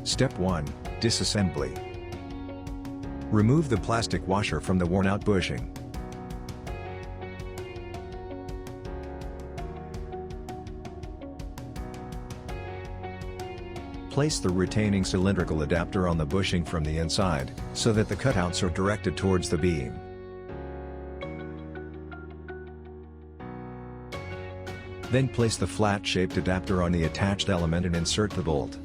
Step 1. Disassembly. Remove the plastic washer from the worn-out bushing. Place the retaining cylindrical adapter on the bushing from the inside, so that the cutouts are directed towards the beam. Then place the flat-shaped adapter on the attached element and insert the bolt.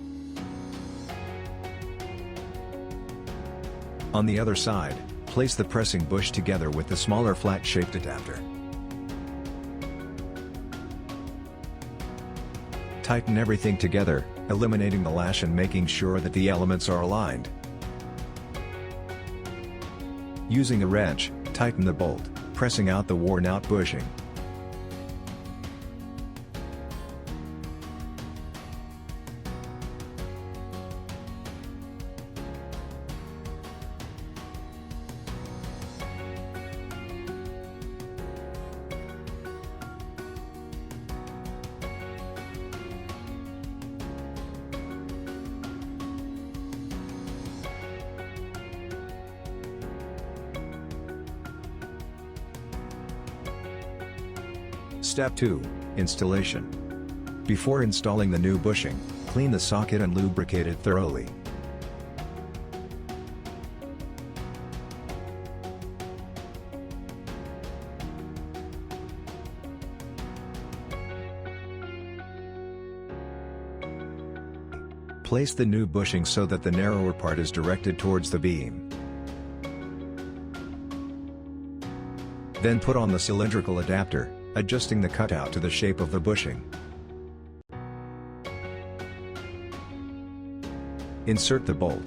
On the other side, place the pressing bush together with the smaller flat-shaped adapter. Tighten everything together, eliminating the lash and making sure that the elements are aligned. Using a wrench, tighten the bolt, pressing out the worn-out bushing. Step 2. Installation. Before installing the new bushing, clean the socket and lubricate it thoroughly. Place the new bushing so that the narrower part is directed towards the beam. Then put on the cylindrical adapter, adjusting the cutout to the shape of the bushing. Insert the bolt.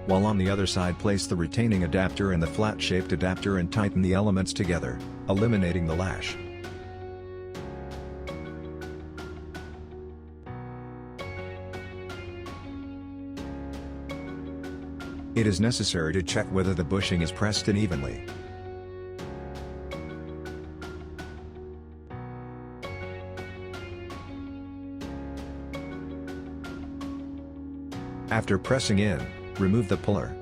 While on the other side, place the retaining adapter and the flat-shaped adapter and tighten the elements together, eliminating the lash. It is necessary to check whether the bushing is pressed in evenly. After pressing in, remove the puller.